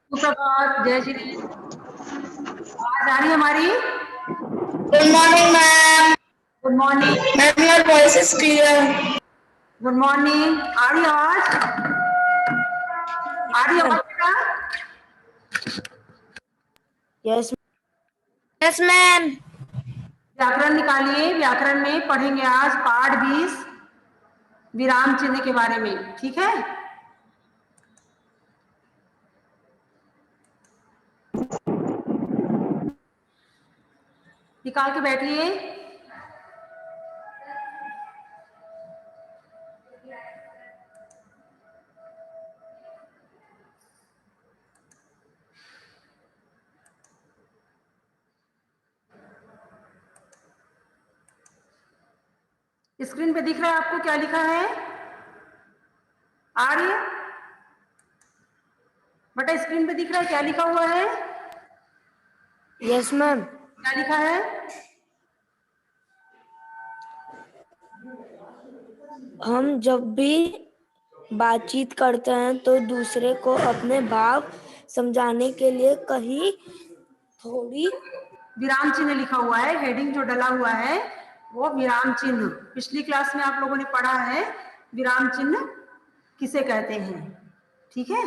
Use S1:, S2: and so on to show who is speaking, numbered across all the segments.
S1: सुप्रभात, जय श्री। आवाज आ रही है हमारी?
S2: Good morning ma'am.
S1: Good morning.
S2: Ma'am your voice is clear.
S1: Good morning. आ रही आवाज? आ रही आवाज बेटा?
S2: Yes yes ma'am.
S1: व्याकरण निकालिए। व्याकरण में पढ़ेंगे आज पाठ 20 विराम चिन्ह के बारे में, ठीक है? निकाल के बैठिए। स्क्रीन पे दिख रहा है आपको क्या लिखा है? आ रही है बेटा? स्क्रीन पे दिख रहा है क्या लिखा हुआ है?
S2: Yes ma'am.
S1: क्या लिखा है?
S2: हम जब भी बातचीत करते हैं तो दूसरे को अपने भाव समझाने के लिए कहीं थोड़ी
S1: विराम चिन्ह लिखा हुआ है। हेडिंग जो डला हुआ है वो विराम चिन्ह। पिछली क्लास में आप लोगों ने पढ़ा है विराम चिन्ह किसे कहते हैं, ठीक है?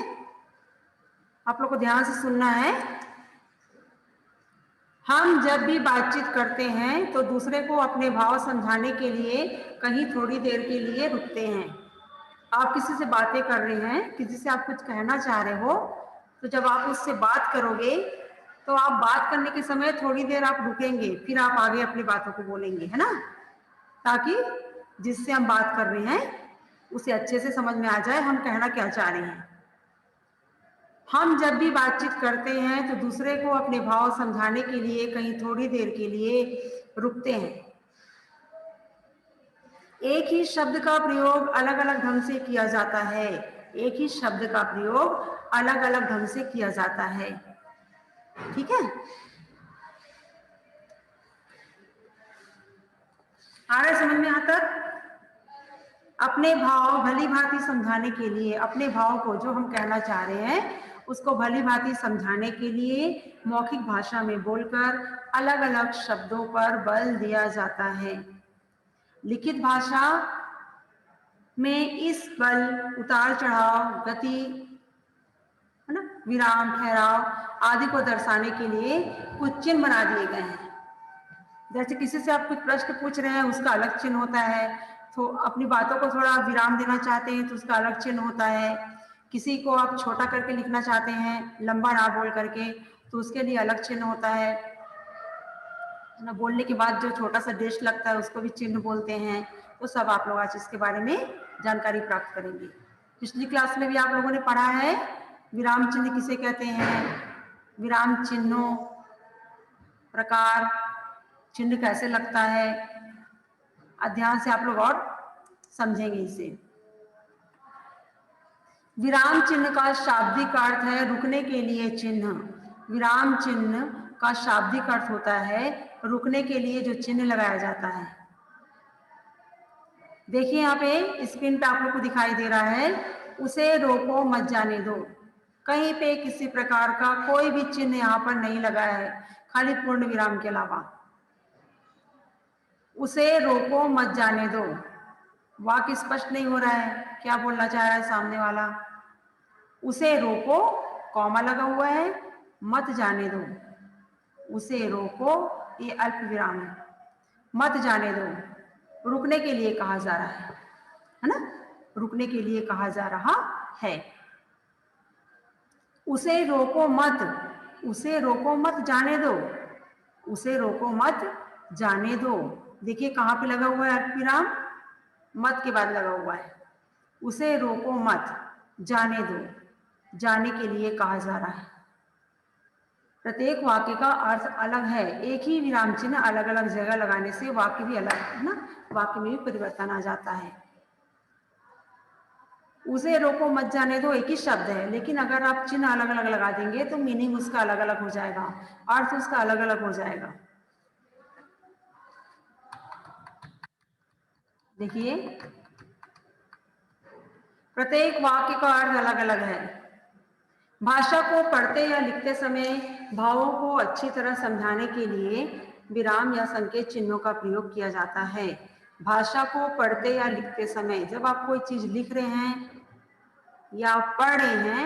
S1: आप लोग को ध्यान से सुनना है। हम जब भी बातचीत करते हैं तो दूसरे को अपने भाव समझाने के लिए कहीं थोड़ी देर के लिए रुकते हैं। आप किसी से बातें कर रहे हैं, किसी से आप कुछ कहना चाह रहे हो, तो जब आप उससे बात करोगे तो आप बात करने के समय थोड़ी देर आप रुकेंगे, फिर आप आगे अपनी बातों को बोलेंगे, है ना? ताकि जिससे हम बात कर रहे हैं उसे अच्छे से समझ में आ जाए हम कहना क्या चाह रहे हैं। हम जब भी बातचीत करते हैं तो दूसरे को अपने भाव समझाने के लिए कहीं थोड़ी देर के लिए रुकते हैं। एक ही शब्द का प्रयोग अलग अलग ढंग से किया जाता है। एक ही शब्द का प्रयोग अलग अलग ढंग से किया जाता है, ठीक है? आ रहा है समझ में यहाँ तक? अपने भाव भली भांति समझाने के लिए, अपने भाव को जो हम कहना चाह रहे हैं उसको भली भांति समझाने के लिए मौखिक भाषा में बोलकर अलग अलग शब्दों पर बल दिया जाता है। लिखित भाषा में इस बल, उतार चढ़ाव, गति, है ना, विराम, ठहराव आदि को दर्शाने के लिए कुछ चिन्ह बना दिए गए हैं। जैसे किसी से आप कुछ प्रश्न पूछ रहे हैं उसका अलग चिन्ह होता है, तो अपनी बातों को थोड़ा विराम देना चाहते हैं तो उसका अलग चिन्ह होता है। किसी को आप छोटा करके लिखना चाहते हैं, लंबा ना बोल करके, तो उसके लिए अलग चिन्ह होता है ना। बोलने के बाद जो छोटा सा डेश लगता है उसको भी चिन्ह बोलते हैं। तो सब आप लोग आज इसके बारे में जानकारी प्राप्त करेंगे। पिछली क्लास में भी आप लोगों ने पढ़ा है विराम चिन्ह किसे कहते हैं, विराम चिन्हों, प्रकार, चिन्ह कैसे लगता है। अध्याय से आप लोग और समझेंगे इसे। विराम चिन्ह का शाब्दिक अर्थ है रुकने के लिए चिन्ह। विराम चिन्ह का शाब्दिक अर्थ होता है रुकने के लिए जो चिन्ह लगाया जाता है। देखिए यहाँ पे स्क्रीन पे आप लोग को दिखाई दे रहा है, उसे रोको मत जाने दो। कहीं पे किसी प्रकार का कोई भी चिन्ह यहाँ पर नहीं लगा है, खाली पूर्ण विराम के अलावा। उसे रोको मत जाने दो। वाक्य स्पष्ट नहीं हो रहा है, क्या बोलना चाह रहा है सामने वाला? उसे रोको, कॉमा लगा हुआ है, मत जाने दो। उसे रोको, ये अल्प विराम है, मत जाने दो, रुकने के लिए कहा जा रहा है ना? रुकने के लिए कहा जा रहा है। उसे रोको मत, उसे रोको मत जाने दो, उसे रोको मत जाने दो। देखिए कहाँ पे लगा हुआ है अल्प विराम, मत के बाद लगा हुआ है। उसे रोको मत जाने दो, जाने के लिए कहा जा रहा है। प्रत्येक वाक्य का अर्थ अलग है, एक ही विराम चिन्ह अलग अलग जगह लगाने से वाक्य भी अलग है ना, वाक्य में भी परिवर्तन आ जाता है। उसे रोको मत जाने दो एक ही शब्द है, लेकिन अगर आप चिन्ह अलग अलग लगा देंगे तो मीनिंग उसका अलग अलग हो जाएगा, अर्थ उसका अलग अलग हो जाएगा। देखिए प्रत्येक वाक्य का अर्थ अलग अलग है। भाषा को पढ़ते या लिखते समय भावों को अच्छी तरह समझाने के लिए विराम या संकेत चिन्हों का प्रयोग किया जाता है। भाषा को पढ़ते या लिखते समय जब आप कोई चीज लिख रहे हैं या पढ़ रहे हैं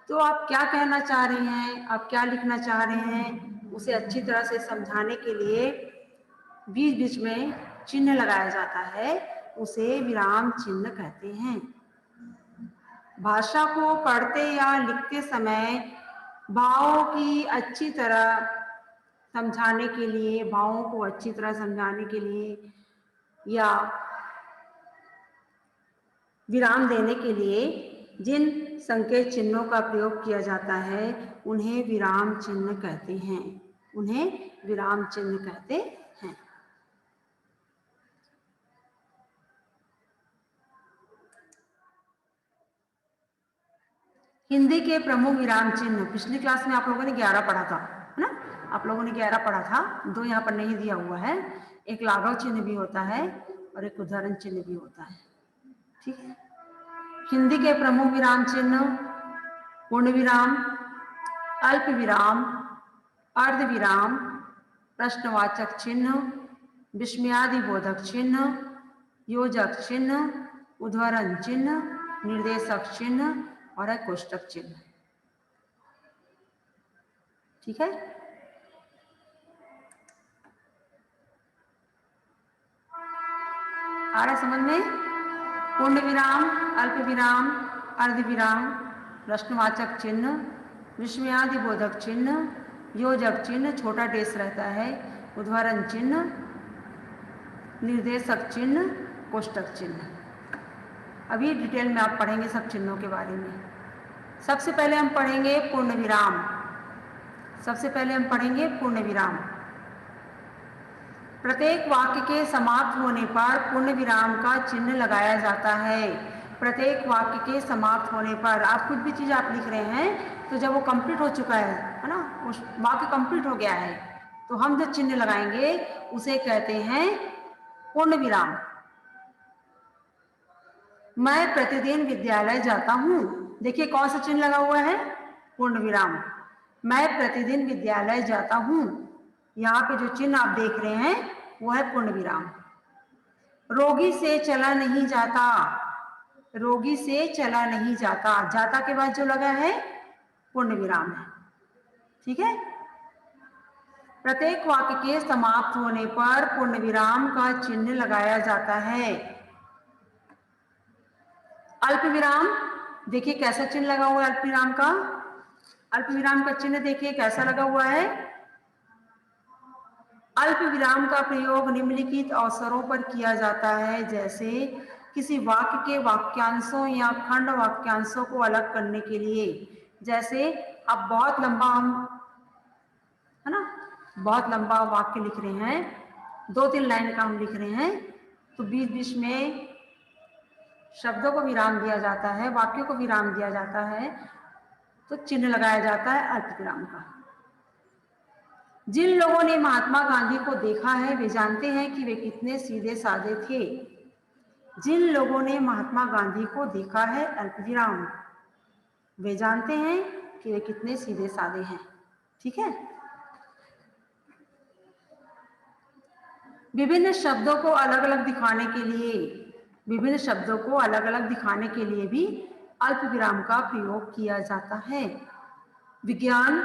S1: तो आप क्या कहना चाह रहे हैं, आप क्या लिखना चाह रहे हैं, उसे अच्छी तरह से समझाने के लिए बीच बीच में चिन्ह लगाया जाता है, उसे विराम चिन्ह कहते हैं। भाषा को पढ़ते या लिखते समय भावों की अच्छी तरह समझाने के लिए, भावों को अच्छी तरह समझाने के लिए या विराम देने के लिए जिन संकेत चिन्हों का प्रयोग किया जाता है उन्हें विराम चिन्ह कहते हैं, उन्हें विराम चिन्ह कहते हैं। हिंदी के प्रमुख विराम चिन्ह पिछली क्लास में आप लोगों ने 11 पढ़ा था, है ना? आप लोगों ने 11 पढ़ा था, 2 यहाँ पर नहीं दिया हुआ है। एक लाघव चिन्ह भी होता है और एक उदाहरण चिन्ह भी होता है, ठीक है। हिंदी के प्रमुख विराम चिन्ह पूर्ण विराम, अल्प विराम, अर्ध विराम, प्रश्नवाचक चिन्ह, विस्मयादि बोधक चिन्ह, योजक चिन्ह, उद्धरण चिन्ह, निर्देशक चिन्ह और है कोष्टक चिन्ह, ठीक है। आ रहा समझ में? पूर्ण विराम, अल्प विराम, अर्ध विराम, प्रश्नवाचक चिन्ह, विस्मयादि बोधक चिन्ह, योजक चिन्ह, छोटा डेस रहता है, उद्धरण चिन्ह, निर्देशक चिन्ह, कोष्टक चिन्ह। अभी डिटेल में आप पढ़ेंगे सब चिन्हों के बारे में। सबसे पहले हम पढ़ेंगे पूर्ण विराम। सबसे पहले हम पढ़ेंगे पूर्ण विराम। प्रत्येक वाक्य के समाप्त होने पर पूर्ण विराम का चिन्ह लगाया जाता है। प्रत्येक वाक्य के समाप्त होने पर आप कुछ भी चीज आप लिख रहे हैं तो जब वो कंप्लीट हो चुका है ना, उस वाक्य कंप्लीट हो गया है, तो हम जो चिन्ह लगाएंगे उसे कहते हैं पूर्ण विराम। मैं प्रतिदिन विद्यालय जाता हूँ। देखिए कौन सा चिन्ह लगा हुआ है? पूर्ण विराम। मैं प्रतिदिन विद्यालय जाता हूँ, यहाँ पे जो चिन्ह आप देख रहे हैं वो है पूर्ण विराम। रोगी से चला नहीं जाता, रोगी से चला नहीं जाता, जाता के बाद जो लगा है पूर्ण विराम है, ठीक है। प्रत्येक वाक्य के समाप्त होने पर पूर्ण विराम का चिन्ह लगाया जाता है। अल्प विराम, देखिए कैसा चिन्ह लगा हुआ है अल्प विराम का। अल्प विराम का चिन्ह देखिए कैसा लगा हुआ है। अल्प विराम का प्रयोग निम्नलिखित अवसरों पर किया जाता है, जैसे किसी वाक्य के वाक्यांशों या खंड वाक्यांशों को अलग करने के लिए। जैसे अब बहुत लंबा हम, है ना, बहुत लंबा वाक्य लिख रहे हैं, 2-3 लाइन का हम लिख रहे हैं, तो बीच बीच में शब्दों को विराम दिया जाता है, वाक्यों को विराम दिया जाता है, तो चिन्ह लगाया जाता है अल्प विराम का। जिन लोगों ने महात्मा गांधी को देखा है वे जानते हैं कि वे कितने सीधे साधे थे। जिन लोगों ने महात्मा गांधी को देखा है अल्प विराम, वे जानते हैं कि वे कितने सीधे साधे हैं, ठीक है। विभिन्न शब्दों को अलग अलग दिखाने के लिए, विभिन्न शब्दों को अलग अलग दिखाने के लिए भी अल्प विराम का प्रयोग किया जाता है। विज्ञान,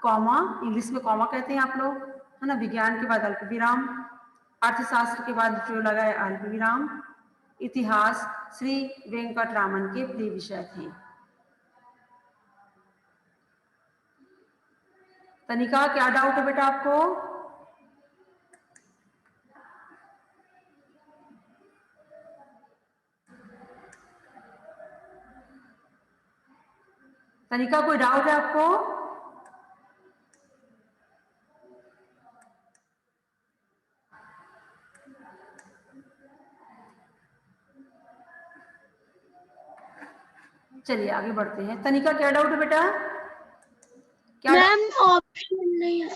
S1: कॉमा, इंग्लिश में कॉमा कहते हैं आप लोग, है ना। विज्ञान के बाद अल्प विराम, अर्थशास्त्र के बाद जो लगा है अल्प विराम। इतिहास श्री वेंकटरामन के प्रिय विषय थे। तनिका क्या डाउट है बेटा आपको? तनिका कोई डाउट है आपको? चलिए आगे बढ़ते हैं। तनिका क्या डाउट है बेटा? क्या
S3: मैम ऑप्शन नहीं है।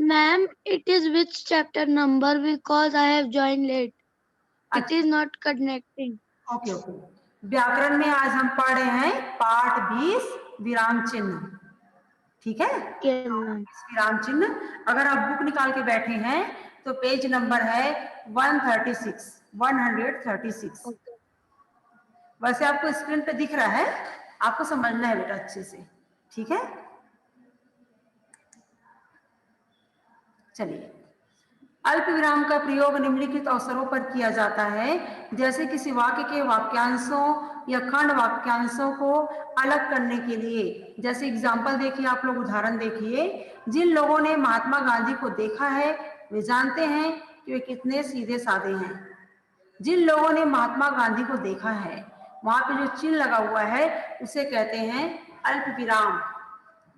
S3: Ma'am it is which chapter number because I have joined late. It is not connecting.
S1: Okay okay. व्याकरण में आज हम पढ़ रहे हैं पाठ 20 विराम चिन्ह, ठीक है।
S3: yes ma'am.
S1: विराम चिन्ह, अगर आप बुक निकाल के बैठे हैं तो पेज नंबर है 136। वैसे आपको स्क्रीन पे दिख रहा है, आपको समझना है बेटा अच्छे से, ठीक है। चलिए, अल्प विराम का प्रयोग निम्नलिखित अवसरों पर किया जाता है, जैसे किसी वाक्य के वाक्यांशों या खंड वाक्यांशों को अलग करने के लिए। जैसे एग्जाम्पल देखिए, आप लोग उदाहरण देखिए। जिन लोगों ने महात्मा गांधी को देखा है वे जानते हैं कि वे कितने सीधे साधे हैं। जिन लोगों ने महात्मा गांधी को देखा है, वहां पे जो चिन्ह लगा हुआ है उसे कहते हैं अल्प विराम।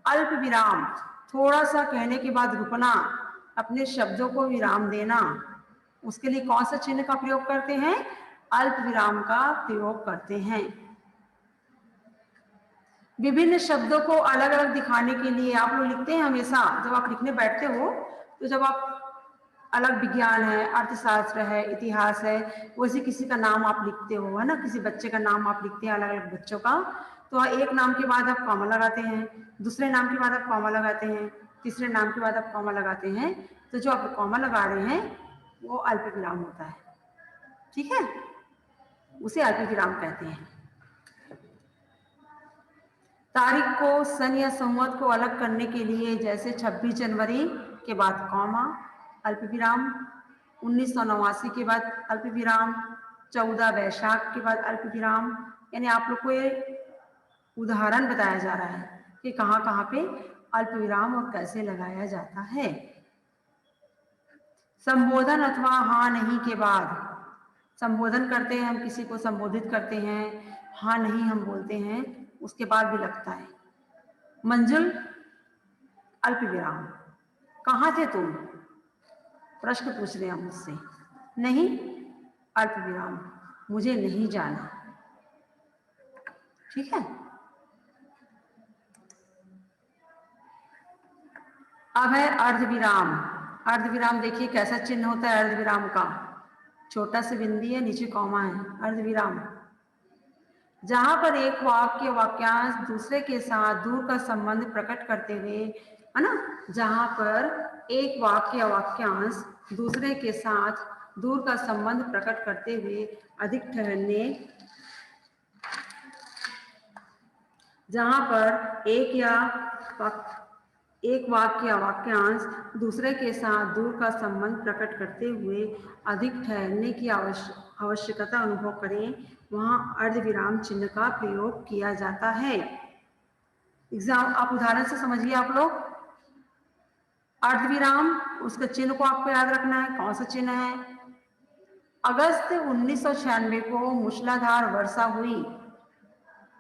S1: अल्प विराम, थोड़ा सा कहने के बाद रुकना, अपने शब्दों को विराम देना, उसके लिए कौन सा चिन्ह का प्रयोग करते हैं? अल्प विराम का प्रयोग करते हैं। विभिन्न शब्दों को अलग अलग दिखाने के लिए आप लोग लिखते हैं हमेशा, जब आप लिखने बैठते हो तो जब आप अलग विज्ञान है, अर्थशास्त्र है, इतिहास है, वैसे किसी का नाम आप लिखते हो, है ना, किसी बच्चे का नाम आप लिखते हैं, अलग अलग बच्चों का, तो एक नाम के बाद आप कॉमा लगाते हैं, दूसरे नाम के बाद आप कॉमा लगाते हैं, तीसरे नाम के बाद आप कॉमा लगाते हैं। तो जो आप कॉमा लगा रहे हैं वो अल्प विराम होता है, ठीक है, उसे अल्प विराम कहते हैं। तारीख को, सन या संवत को अलग करने के लिए, जैसे 26 जनवरी के बाद कॉमा, अल्प विराम, 1989 के बाद अल्प विराम, 14 वैशाख के बाद अल्प विराम। यानी आप लोग को ये उदाहरण बताया जा रहा है कि कहाँ कहाँ पे अल्प विराम और कैसे लगाया जाता है। संबोधन अथवा हाँ नहीं के बाद, संबोधन करते हैं हम, किसी को संबोधित करते हैं, हाँ नहीं हम बोलते हैं, उसके बाद भी लगता है। मंजुल, अल्प विराम, कहाँ थे तुम? प्रश्न पूछ रहे हैं मुझसे। नहीं, अल्प विराम, मुझे नहीं जाना, ठीक है। अब है अर्धविराम। अर्धविराम देखिए कैसा चिन्ह होता है अर्धविराम का, छोटा सा बिंदी है, नीचे कॉमा है। अर्धविराम, जहां पर एक वाक्य वाक्यांश दूसरे के साथ दूर का संबंध प्रकट करते हुए, है ना, जहां पर एक वाक्य वाक्यांश दूसरे के साथ दूर का संबंध प्रकट करते हुए अधिक ठहरने, जहां पर एक वाक्य वाक्यांश दूसरे के साथ दूर का संबंध प्रकट करते हुए अधिक ठहरने की आवश्यकता अनुभव करें, वहां अर्धविराम चिन्ह का प्रयोग किया जाता है। एग्जाम, आप उदाहरण से समझिए आप लोग। अर्धविराम, उसका चिन्ह को आपको याद रखना है, कौन सा चिन्ह है? अगस्त 1996 को मूसलाधार वर्षा हुई।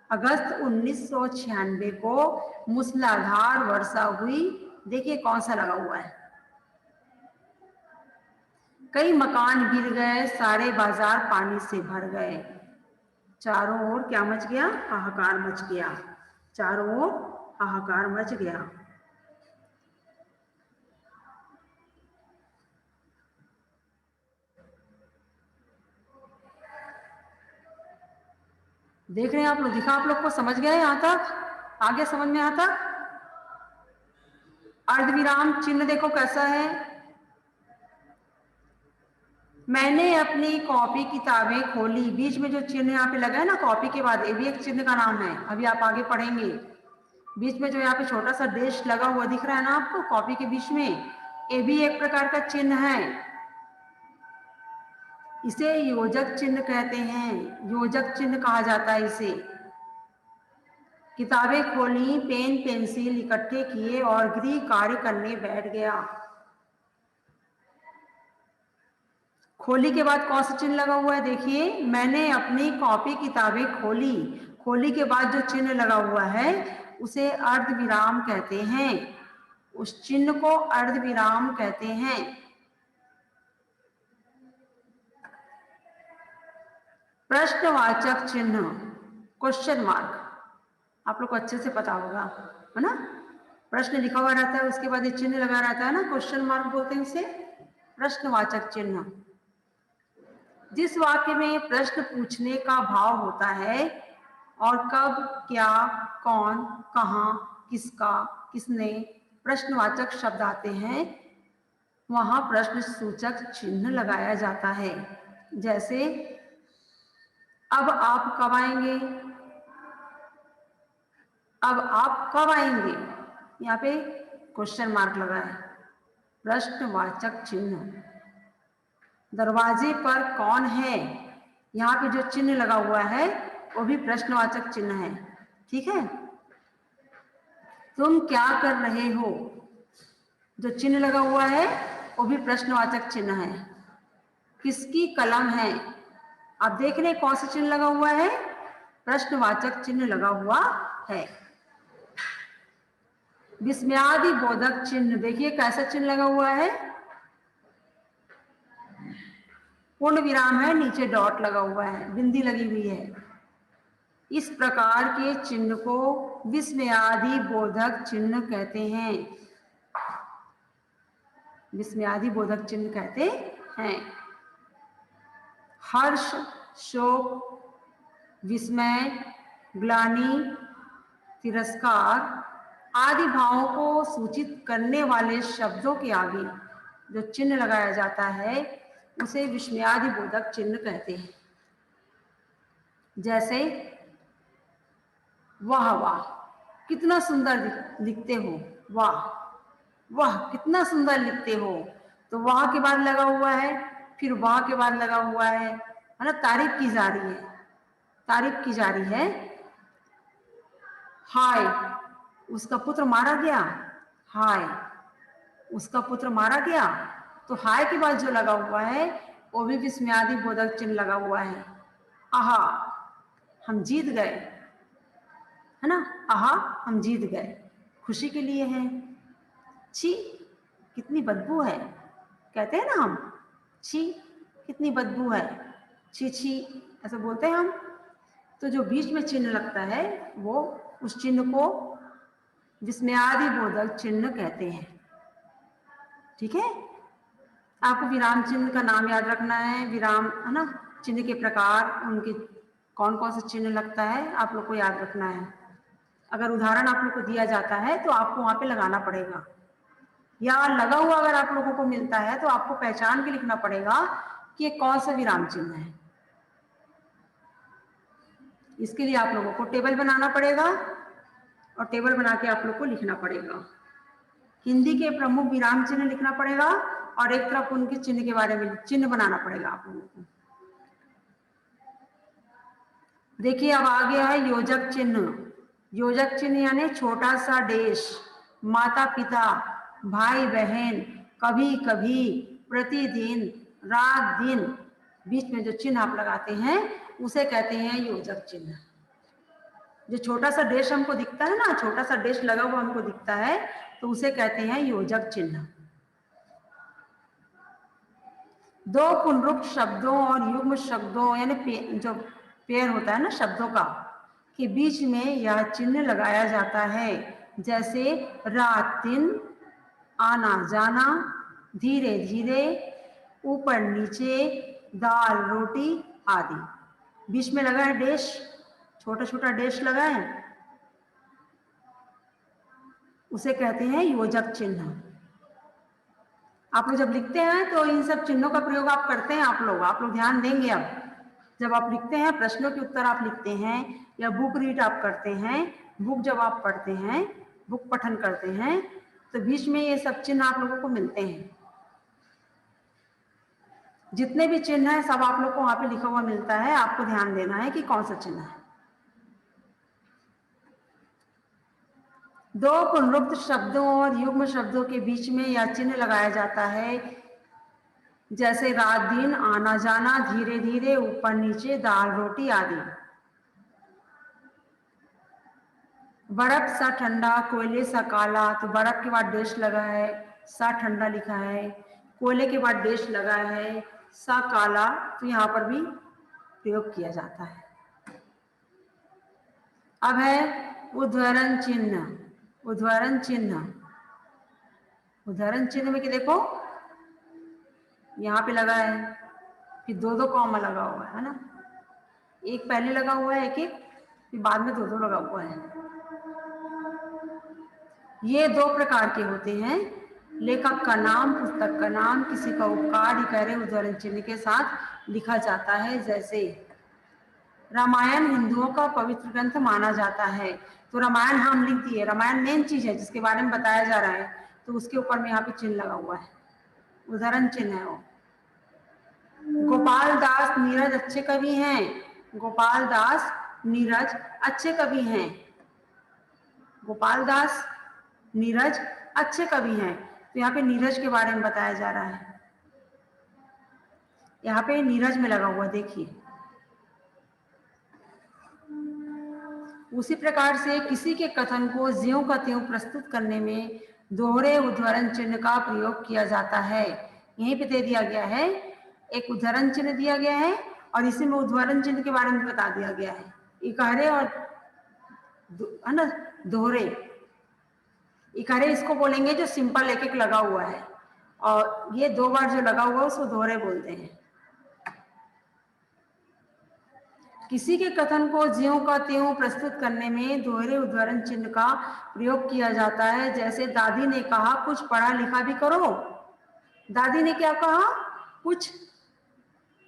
S1: अगस्त 1996 को मूसलाधार वर्षा हुई। देखिए कौन सा लगा हुआ है। कई मकान गिर गए, सारे बाजार पानी से भर गए। चारों ओर क्या मच गया? हाहाकार मच गया। चारों ओर हाहाकार मच गया। देख रहे हैं आप लोग? दिखा आप लोग को? समझ गए यहां तक? आगे समझ में आता? अर्धविराम चिन्ह देखो कैसा है। मैंने अपनी कॉपी किताबें खोली, बीच में जो चिन्ह यहाँ पे लगा है ना कॉपी के बाद, ये भी एक चिन्ह का नाम है, अभी आप आगे पढ़ेंगे। बीच में जो यहाँ पे छोटा सा डेश लगा हुआ दिख रहा है ना आपको कॉपी के बीच में, ये भी एक प्रकार का चिन्ह है। इसे योजक चिन्ह कहते हैं, योजक चिन्ह कहा जाता है इसे। किताबें खोली, पेन पेंसिल इकट्ठे किए और गृह कार्य करने बैठ गया। खोली के बाद कौन सा चिन्ह लगा हुआ है? देखिए, मैंने अपनी कॉपी किताबें खोली। खोली के बाद जो चिन्ह लगा हुआ है उसे अर्धविराम कहते हैं, उस चिन्ह को अर्धविराम कहते हैं। प्रश्नवाचक चिन्ह, क्वेश्चन मार्क, आप लोग को अच्छे से पता होगा, है ना। प्रश्न लिखा हुआ रहता है, उसके बाद ये चिन्ह लगा रहता है ना, क्वेश्चन मार्क बोलते हैं इसे, प्रश्नवाचक चिन्ह। जिस वाक्य में प्रश्न पूछने का भाव होता है और कब, क्या, कौन, कहाँ, किसका, किसने प्रश्नवाचक शब्द आते हैं, वहां प्रश्न सूचक चिन्ह लगाया जाता है। जैसे अब आप कब आएंगे, अब आप कब आएंगे, यहाँ पे क्वेश्चन मार्क लगा है, प्रश्नवाचक चिन्ह। दरवाजे पर कौन है, यहाँ पे जो चिन्ह लगा हुआ है वो भी प्रश्नवाचक चिन्ह है। ठीक है। तुम क्या कर रहे हो, जो चिन्ह लगा हुआ है वो भी प्रश्नवाचक चिन्ह है। किसकी कलम है, आप देख रहे हैं कौन सा चिन्ह लगा हुआ है, प्रश्नवाचक चिन्ह लगा हुआ है। विस्मयादि बोधक चिन्ह, देखिए कैसा चिन्ह लगा हुआ है, पूर्ण विराम है, नीचे डॉट लगा हुआ है, बिंदी लगी हुई है। इस प्रकार के चिन्ह को विस्मयादि बोधक चिन्ह कहते हैं, विस्मयादि बोधक चिन्ह कहते हैं। हर्ष, शोक, विस्मय, ग्लानि, तिरस्कार आदि भावों को सूचित करने वाले शब्दों के आगे जो चिन्ह लगाया जाता है उसे विस्मयादि बोधक चिन्ह कहते हैं। जैसे वाह वाह कितना सुंदर लिखते हो, वाह वाह कितना सुंदर लिखते हो, तो वाह के बाद लगा हुआ है, फिर वाह के बाद लगा हुआ है ना, तारीफ की जा रही है, तारीफ की जा रही है। हाय उसका पुत्र मारा गया, हाय उसका पुत्र मारा गया, तो हाय के बाद जो लगा हुआ है वो भी विस्मयादि बोधक चिन्ह लगा हुआ है। आहा हम जीत गए, है ना, आहा हम जीत गए, खुशी के लिए है। छी कितनी बदबू है, कहते हैं ना हम, छी कितनी बदबू है, छी छी ऐसा बोलते हैं हम। तो जो बीच में चिन्ह लगता है वो उस चिन्ह को विस्मयादि बोधक चिन्ह कहते हैं। ठीक है। आपको विराम चिन्ह का नाम याद रखना है, विराम है ना, चिन्ह के प्रकार, उनके कौन कौन सा चिन्ह लगता है आप लोग को याद रखना है। अगर उदाहरण आप लोग को दिया जाता है तो आपको वहां पे लगाना पड़ेगा, या लगा हुआ अगर आप लोगों को मिलता है तो आपको पहचान के लिखना पड़ेगा कि ये कौन सा विराम चिन्ह है। इसके लिए आप लोगों को टेबल बनाना पड़ेगा और टेबल बना के आप लोग को लिखना पड़ेगा। हिंदी के प्रमुख विराम चिन्ह लिखना पड़ेगा और एक तरफ उनके चिन्ह के बारे में चिन्ह बनाना पड़ेगा आप लोगों को। देखिए अब आ गया है योजक चिन्ह। योजक चिन्ह यानी छोटा सा देश, माता पिता, भाई बहन, कभी कभी, प्रतिदिन, रात दिन, बीच में जो चिन्ह आप लगाते हैं उसे कहते हैं योजक चिन्ह। जो छोटा सा देश हमको दिखता है ना, छोटा सा देश लगा हुआ हमको दिखता है, तो उसे कहते हैं योजक चिन्ह। दो पुनरुक्त शब्दों और युग्म शब्दों यानी जो पेयर होता है ना शब्दों का, के बीच में यह चिन्ह लगाया जाता है। जैसे रात दिन, आना जाना, धीरे धीरे, ऊपर नीचे, दाल रोटी आदि। बीच में लगा है डैश, छोटा छोटा डैश लगा है, उसे कहते हैं योजक चिन्ह। आप लोग जब लिखते हैं तो इन सब चिन्हों का प्रयोग आप करते हैं, आप लोग ध्यान देंगे। अब जब आप लिखते हैं, प्रश्नों के उत्तर आप लिखते हैं या बुक रीड आप करते हैं, बुक जब आप पढ़ते हैं, बुक पठन करते हैं, तो बीच में ये सब चिन्ह आप लोगों को मिलते हैं। जितने भी चिन्ह हैं सब आप लोग को वहां पे लिखा हुआ मिलता है, आपको ध्यान देना है कि कौन सा चिन्ह है। दो पुनरुक्त शब्दों और युग्म शब्दों के बीच में यह चिन्ह लगाया जाता है। जैसे रात दिन, आना जाना, धीरे धीरे, ऊपर नीचे, दाल रोटी आदि। बर्फ सा ठंडा, कोयले सा काला, तो बर्फ के बाद डेश लगा है, सा ठंडा लिखा है, कोयले के बाद डेश लगा है, सा काला, तो यहाँ पर भी प्रयोग किया जाता है। अब है उद्धरण चिन्ह। उद्धरण चिन्ह, उद्धरण चिन्ह में कि देखो यहाँ पे लगा है फिर दो दो कॉमा लगा हुआ है ना, एक पहले लगा हुआ है एक एक, फिर बाद में दो दो लगा हुआ है। ये दो प्रकार के होते हैं, लेखक का नाम, पुस्तक का नाम, किसी का उपकार इकारे उद्धरण चिन्ह के साथ लिखा जाता है। जैसे रामायण हिंदुओं का पवित्र ग्रंथ माना जाता है, तो रामायण हम लिख दिए, रामायण मेन चीज है जिसके बारे में बताया जा रहा है, तो उसके ऊपर में यहाँ पे चिन्ह लगा हुआ है, उद्धरण चिन्ह है वो। गोपाल दास नीरज अच्छे कवि हैं, गोपाल दास नीरज अच्छे कवि हैं, गोपाल दास नीरज अच्छे कवि हैं। तो यहाँ पे नीरज के बारे में बताया जा रहा है, यहाँ पे नीरज में लगा हुआ देखिए। उसी प्रकार से किसी के कथन को ज्यों का त्यों प्रस्तुत करने में दोहरे उद्धरण चिन्ह का प्रयोग किया जाता है। यहीं पे दे दिया गया है, एक उद्धरण चिन्ह दिया गया है और इसी में उद्धरण चिन्ह के बारे में बता दिया गया है, इकारे और है ना दोहरे। इकारे इसको बोलेंगे जो सिंपल एक एक लगा हुआ है, और ये दो बार जो लगा हुआ है उसको दोहरे बोलते हैं। किसी के कथन को ज्यों का त्यों प्रस्तुत करने में दोहरे उद्धरण चिन्ह का प्रयोग किया जाता है। जैसे दादी ने कहा कुछ पढ़ा लिखा भी करो, दादी ने क्या कहा, कुछ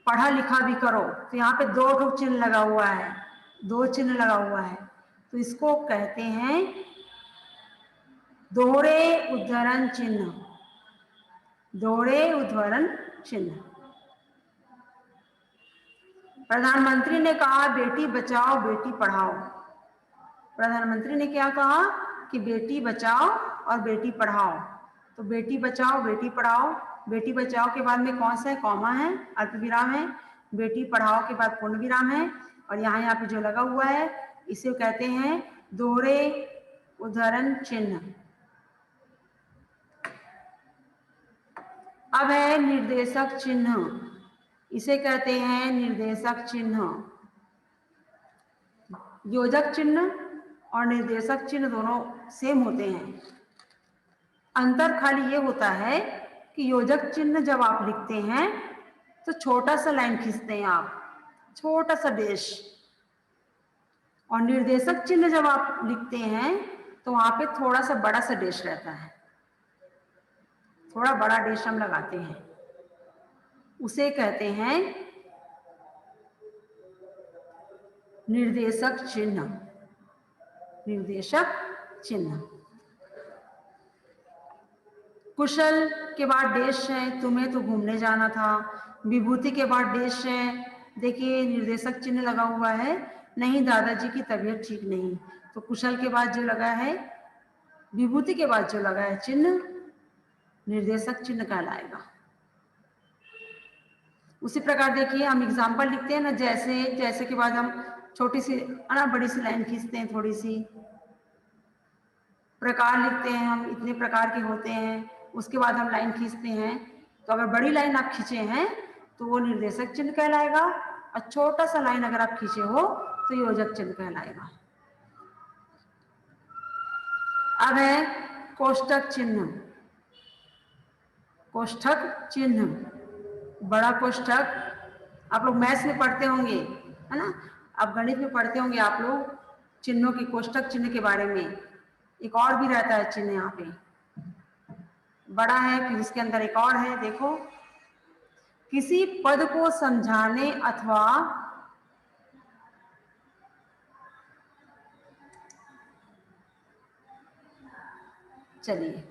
S1: पढ़ा लिखा भी करो, तो यहाँ पे दो चिन्ह लगा हुआ है, दो चिन्ह लगा हुआ है, तो इसको कहते हैं दोहरे उद्धरण चिन्ह, दोहरे उद्धरण चिन्ह। प्रधानमंत्री ने कहा बेटी बचाओ बेटी पढ़ाओ, प्रधानमंत्री ने क्या कहा कि बेटी बचाओ और बेटी पढ़ाओ, तो बेटी बचाओ बेटी पढ़ाओ, बेटी बचाओ के बाद में कौन सा है, कॉमा है, अल्प विराम है, बेटी पढ़ाओ के बाद पूर्ण विराम है, और यहाँ पे जो लगा हुआ है इसे कहते हैं दोहरे उद्धरण चिन्ह। अब है निर्देशक चिन्ह, इसे कहते हैं निर्देशक चिन्ह। योजक चिन्ह और निर्देशक चिन्ह दोनों सेम होते हैं, अंतर खाली ये होता है कि योजक चिन्ह जब आप लिखते हैं तो छोटा सा लाइन खींचते हैं आप, छोटा सा डैश, और निर्देशक चिन्ह जब आप लिखते हैं तो वहां पे थोड़ा सा बड़ा सा डैश रहता है, थोड़ा बड़ा डैश हम लगाते हैं, उसे कहते हैं निर्देशक चिन्ह, निर्देशक चिन्ह। कुशल के बाद डैश है, तुम्हें तो घूमने जाना था, विभूति के बाद डैश है, देखिए निर्देशक चिन्ह लगा हुआ है, नहीं दादाजी की तबीयत ठीक नहीं, तो कुशल के बाद जो लगा है, विभूति के बाद जो लगा है चिन्ह, निर्देशक चिन्ह कहलाएगा। उसी प्रकार देखिए हम एग्जाम्पल लिखते हैं ना, जैसे जैसे के बाद हम छोटी सी ना बड़ी सी लाइन खींचते हैं, थोड़ी सी प्रकार लिखते हैं हम, इतने प्रकार के होते हैं, उसके बाद हम लाइन खींचते हैं, तो अगर बड़ी लाइन आप खींचे हैं तो वो निर्देशक चिन्ह कहलाएगा, और छोटा सा लाइन अगर आप खींचे हो तो योजक चिन्ह कहलाएगा। अब है कोष्ठक चिन्ह, कोष्ठक चिन्ह, बड़ा कोष्ठक आप लोग मैथ्स में पढ़ते होंगे है ना, आप गणित में पढ़ते होंगे आप लोग चिन्हों के, कोष्ठक चिन्ह के बारे में। एक और भी रहता है चिन्ह, यहाँ पे बड़ा है, फिर इसके अंदर एक और है, देखो किसी पद को समझाने अथवा चलिए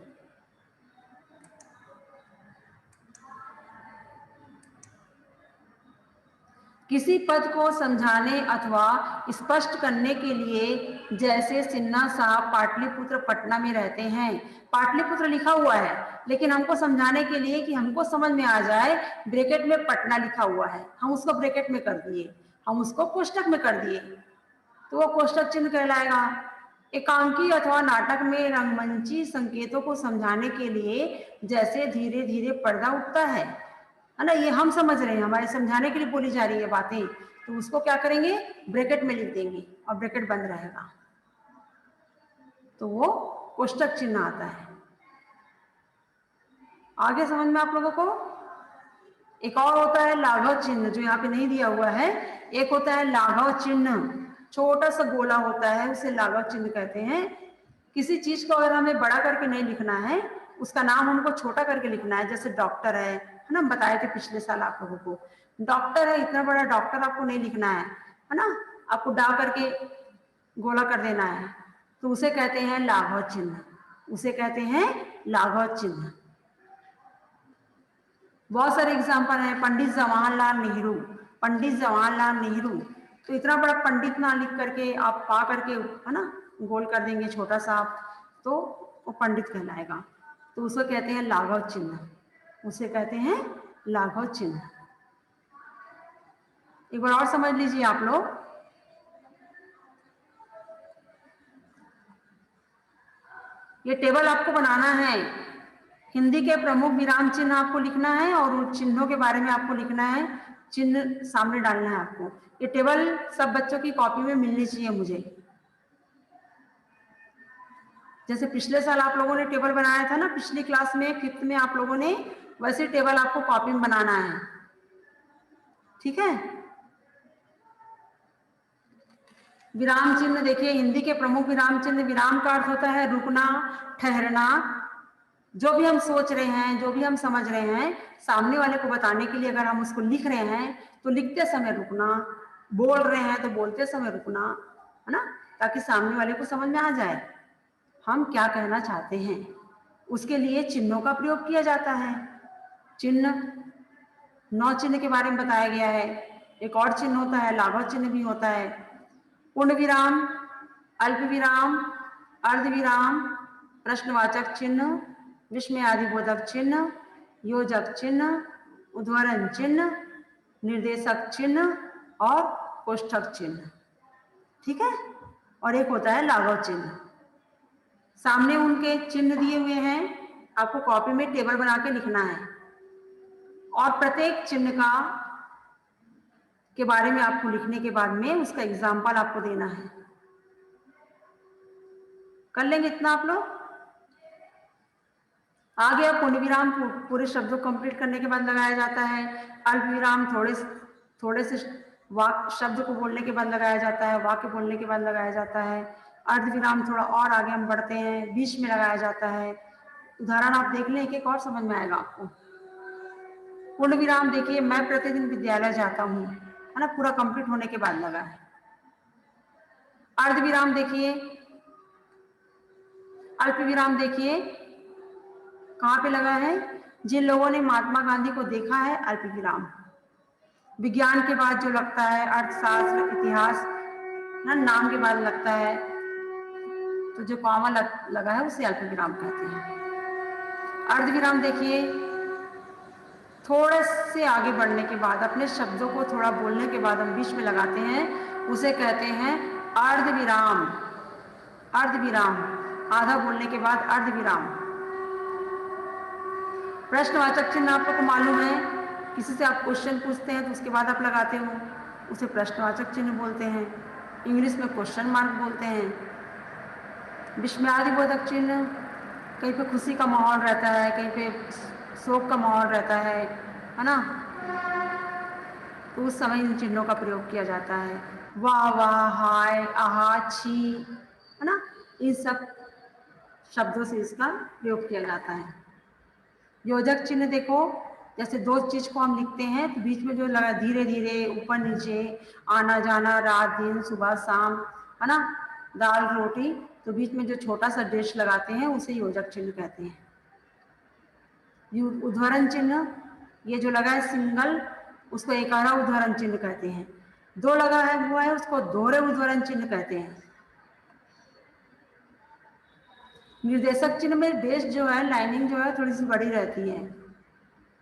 S1: किसी पद को समझाने अथवा स्पष्ट करने के लिए, जैसे सिन्हा साहब पाटलिपुत्र पटना में रहते हैं, पाटलिपुत्र लिखा हुआ है लेकिन हमको समझाने के लिए कि हमको समझ में आ जाए, ब्रैकेट में पटना लिखा हुआ है, हम उसको ब्रैकेट में कर दिए, हम उसको कोष्ठक में कर दिए, तो वो कोष्ठक चिन्ह कहलाएगा। एकांकी अथवा नाटक में रंगमंची संकेतों को समझाने के लिए, जैसे धीरे धीरे पर्दा उठता है ना, ये हम समझ रहे हैं, हमारे समझाने के लिए बोली जा रही है बातें, तो उसको क्या करेंगे, ब्रैकेट में लिख देंगे और ब्रैकेट बंद रहेगा, तो वो कोष्ठक चिन्ह आता है। आगे समझ में आप लोगों को? एक और होता है लाघव चिन्ह, जो यहाँ पे नहीं दिया हुआ है। एक होता है लाघव चिन्ह, छोटा सा गोला होता है, उसे लाघव चिन्ह कहते हैं। किसी चीज को अगर हमें बड़ा करके नहीं लिखना है, उसका नाम हमको छोटा करके लिखना है, जैसे डॉक्टर है ना, हम बताए थे पिछले साल आप लोगों को। डॉक्टर है, इतना बड़ा डॉक्टर आपको नहीं लिखना है ना, आपको डा करके गोला कर देना है, तो उसे कहते हैं लाघव चिन्ह, उसे कहते हैं लाघव चिन्ह। बहुत सारे एग्जाम्पल हैं, पंडित जवाहरलाल नेहरू, पंडित जवाहरलाल नेहरू, तो इतना बड़ा पंडित ना लिख करके आप पा करके है ना गोल कर देंगे छोटा सा, तो वो पंडित कहलाएगा, तो उसको कहते हैं लाघव चिन्ह, उसे कहते हैं लाघव चिन्ह। एक बार और समझ लीजिए आप लोग। ये टेबल आपको बनाना है, हिंदी के प्रमुख विराम चिन्ह आपको लिखना है और उन चिन्हों के बारे में आपको लिखना है, चिन्ह सामने डालना है आपको। ये टेबल सब बच्चों की कॉपी में मिलनी चाहिए मुझे। जैसे पिछले साल आप लोगों ने टेबल बनाया था ना, पिछली क्लास में 5th में आप लोगों ने, वैसे टेबल आपको कॉपी में बनाना है, ठीक है। विराम चिन्ह देखिए, हिंदी के प्रमुख विराम चिन्ह, विराम का अर्थ होता है रुकना, ठहरना। जो भी हम सोच रहे हैं, जो भी हम समझ रहे हैं, सामने वाले को बताने के लिए अगर हम उसको लिख रहे हैं तो लिखते समय रुकना, बोल रहे हैं तो बोलते समय रुकना, है ना, ताकि सामने वाले को समझ में आ जाए हम क्या कहना चाहते हैं। उसके लिए चिन्हों का प्रयोग किया जाता है। चिन्ह 9 चिन्ह के बारे में बताया गया है। एक और चिन्ह होता है लाघव चिन्ह भी होता है। पूर्ण विराम, अल्प विराम, अर्ध विराम, प्रश्नवाचक चिन्ह, विस्मयादिबोधक चिन्ह, योजक चिन्ह, उद्धरण चिन्ह, निर्देशक चिन्ह और कोष्ठक चिन्ह, ठीक है। और एक होता है लाघव चिन्ह। सामने उनके चिन्ह दिए हुए हैं, आपको कॉपी में टेबल बना के लिखना है और प्रत्येक चिन्ह का के बारे में आपको लिखने के बाद में उसका एग्जाम्पल आपको देना है। कर लेंगे इतना आप लोग। आ गया पूर्ण विराम, पूरे शब्दों को कंप्लीट करने के बाद लगाया जाता है। अल्प विराम थोड़े से वाक्य शब्द को बोलने के बाद लगाया जाता है, वाक्य बोलने के बाद लगाया जाता है। अर्ध विराम थोड़ा और आगे हम बढ़ते हैं, बीच में लगाया जाता है। उदाहरण आप देख लें, एक एक और समझ में आएगा आपको। पूर्ण विराम देखिए, मैं प्रतिदिन विद्यालय जाता हूँ, है ना, पूरा कंप्लीट होने के बाद लगा है। अर्ध विराम देखिए, अल्प विराम देखिए कहाँ पे लगा है, जिन लोगों ने महात्मा गांधी को देखा है, अल्प विराम। विज्ञान के बाद जो लगता है, अर्थशास्त्र, इतिहास ना, नाम के बाद लगता है, तो जो कॉमा लगा है उसे अल्प विराम कहते हैं। अर्ध विराम देखिए, थोड़े से आगे बढ़ने के बाद, अपने शब्दों को थोड़ा बोलने के बाद हम बीच में लगाते हैं, उसे कहते हैं अर्ध विराम। अर्ध विराम, आधा बोलने के बाद अर्ध विराम। प्रश्नवाचक चिन्ह आप लोग को मालूम है, किसी से आप क्वेश्चन पूछते हैं तो उसके बाद आप लगाते हो, उसे प्रश्नवाचक चिन्ह बोलते हैं। इंग्लिश में क्वेश्चन मार्क बोलते हैं। विस्मयादिबोधक चिन्ह, कहीं पे खुशी का माहौल रहता है, कहीं पे शोक का माहौल रहता है ना, तो उस समय इन चिन्हों का प्रयोग किया जाता है। वाह वाह, हाय, आहा, छी, है ना, इन सब शब्दों से इसका प्रयोग किया जाता है। योजक चिन्ह देखो, जैसे दो चीज को हम लिखते हैं तो बीच में जो लगा, धीरे धीरे, ऊपर नीचे, आना जाना, रात दिन, सुबह शाम, है ना, दाल रोटी, तो बीच में जो छोटा सा डेश लगाते हैं उसे योजक चिन्ह कहते हैं। उद्धरण चिन्ह, ये जो लगा है सिंगल, उसको एकारा उद्धरण चिन्ह कहते हैं। दो लगा है हुआ है, उसको दोहरे उद्धरण चिन्ह कहते हैं। निर्देशक चिन्ह में डेश जो है, लाइनिंग जो है थोड़ी सी बड़ी रहती है,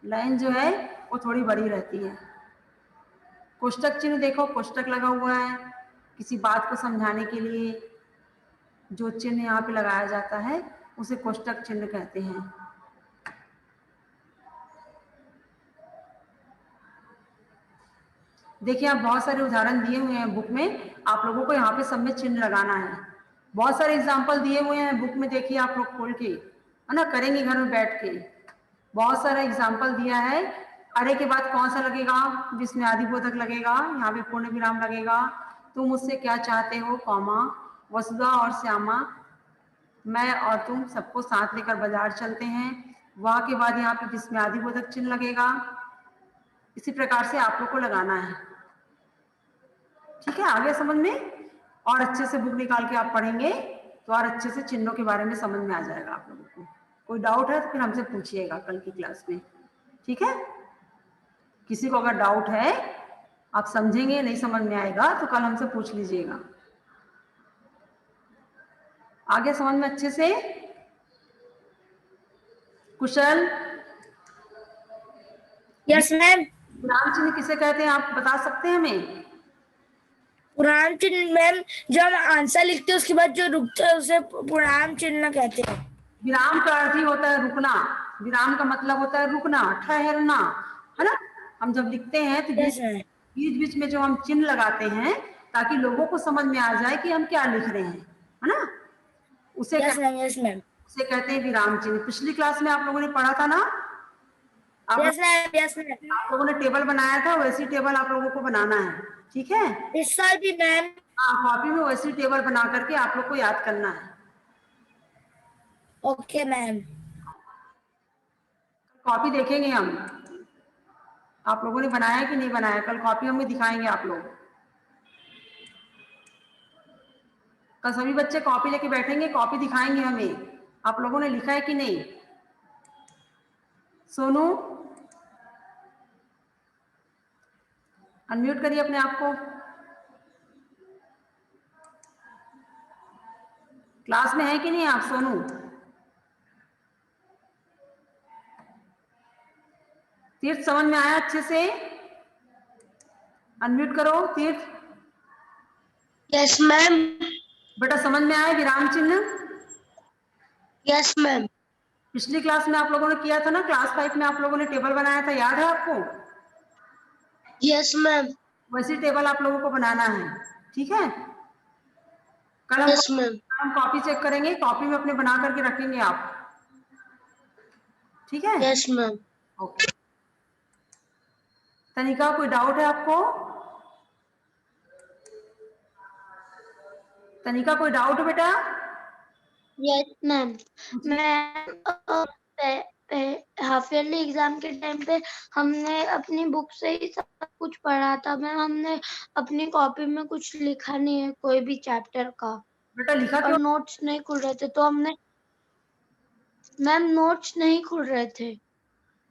S1: लाइन जो है वो थोड़ी बड़ी रहती है। कोष्टक चिन्ह देखो, कोष्टक लगा हुआ है, किसी बात को समझाने के लिए जो चिन्ह यहाँ पे लगाया जाता है उसे कोष्टक चिन्ह कहते हैं। देखिए, आप बहुत सारे उदाहरण दिए हुए हैं बुक में, आप लोगों को यहाँ पे सब में चिन्ह लगाना है। बहुत सारे एग्जाम्पल दिए हुए हैं बुक में, देखिए आप लोग खोल के, है ना, करेंगे घर में बैठ के। बहुत सारा एग्जाम्पल दिया है, अरे के बाद कौन सा लगेगा, विस्मयादिबोधक लगेगा, यहाँ पे पूर्ण विराम लगेगा। तुम मुझसे क्या चाहते हो, कॉमा, वसुधा और श्यामा, मैं और तुम सबको साथ लेकर बाजार चलते हैं। वह के बाद यहाँ पे विस्मयादिबोधक चिन्ह लगेगा। इसी प्रकार से आप लोग को लगाना है। ठीक है, आगे समझ में, और अच्छे से बुक निकाल के आप पढ़ेंगे तो और अच्छे से चिन्हों के बारे में समझ में आ जाएगा आप लोगों को। कोई डाउट है तो फिर हमसे पूछिएगा कल की क्लास में। ठीक है, किसी को अगर डाउट है, आप समझेंगे नहीं समझ में आएगा तो कल हमसे पूछ लीजिएगा। आगे समझ में अच्छे से? कुशल?
S2: Yes ma'am.
S1: विराम चिन्ह किसे कहते हैं, आप बता सकते हैं हमें?
S2: पूर्णांक चिन्ह मैम, जब हम आंसर लिखते हैं उसके बाद जो रुकता है उसे पूर्णांक चिन्ह कहते हैं।
S1: विराम का अर्थ ही होता है रुकना। विराम का मतलब होता है रुकना, ठहरना, है ना। हम जब लिखते हैं तो
S2: यस मैम।
S1: बीच बीच में जो हम चिन्ह लगाते हैं ताकि लोगों को समझ में आ जाए कि हम क्या लिख रहे हैं, है ना, उसे
S2: यस मैम। Yes ma'am.
S1: उसे कहते हैं विराम चिन्ह। पिछली क्लास में आप लोगों ने पढ़ा था ना,
S2: यस मैम। Yes ma'am.
S1: आप लोगों ने टेबल बनाया था, वैसी टेबल आप लोगों को बनाना है। ठीक है,
S2: इस साल भी मैम।
S1: हाँ, कॉपी में वैसी टेबल बना करके आप लोग को याद करना है।
S2: Okay ma'am.
S1: कॉपी देखेंगे हम, आप लोगों ने बनाया कि नहीं बनाया, कल कॉपी हमें दिखाएंगे आप लोग। कल सभी बच्चे कॉपी लेके बैठेंगे, कॉपी दिखाएंगे हमें, आप लोगों ने लिखा है कि नहीं। सोनू, अनम्यूट करिए अपने आप को। क्लास में है कि नहीं आप सोनू? तीर्थ समझ में आया अच्छे से? अनम्यूट करो तीर्थ।
S3: Yes ma'am.
S1: बेटा समझ में आया विराम चिन्ह?
S3: Yes ma'am.
S1: पिछली क्लास में आप लोगों ने किया था ना, क्लास 5 में आप लोगों ने टेबल बनाया था, याद है आपको?
S3: Yes ma'am.
S1: वैसी टेबल आप लोगों को बनाना है। ठीक है, कल
S3: यस मैम।
S1: हम कॉपी चेक करेंगे, कॉपी में अपने बना करके रखेंगे आप। ठीक है,
S3: यस मैम।
S1: ओके। तनिका, कोई डाउट है आपको? तनिका, कोई डाउट है बेटा?
S3: Yes ma'am. मैं हाफ ईयरली एग्जाम के टाइम पे हमने अपनी बुक से ही सब कुछ पढ़ा था मैम। हमने अपनी कॉपी में कुछ लिखा नहीं है कोई भी चैप्टर का,
S1: बेटा लिखा
S3: और
S1: क्यों?
S3: नोट्स नहीं खुल रहे थे तो हमने मैम नोट्स नहीं खुल रहे थे।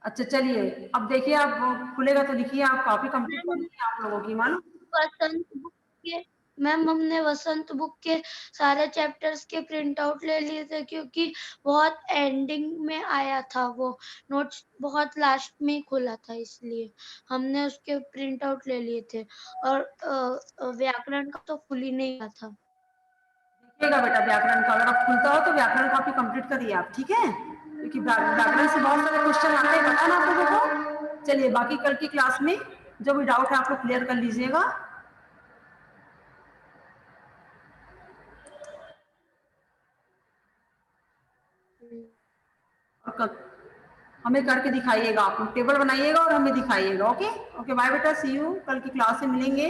S1: अच्छा चलिए, अब देखिए, आप खुलेगा तो लिखिए, आप कॉपी कंप्लीट कर लीजिए आप लोगों की, मालूम।
S3: वसंत बुक के मैम हमने वसंत बुक के सारे चैप्टर्स के प्रिंट आउट ले लिए थे क्योंकि बहुत एंडिंग में आया था, वो नोट्स बहुत लास्ट में खुला था, इसलिए हमने उसके प्रिंट आउट ले लिए थे। और व्याकरण का तो खुल ही नहीं रहा था।
S1: देखिएगा बेटा, व्याकरण का अगर आप खुलता हो तो व्याकरण कॉपी कंप्लीट करिए आप। ठीक है, क्योंकि व्याकरण से बहुत सारे क्वेश्चन आते हैं, पता ना आप लोगों को। चलिए, बाकी कल की क्लास में जो भी डाउट है आप लोग क्लियर कर लीजिएगा। और हमें करके दिखाइएगा, आप लोग टेबल बनाइएगा और हमें दिखाइएगा। ओके ओके, बाय बेटा, सी यू, कल की क्लास में मिलेंगे।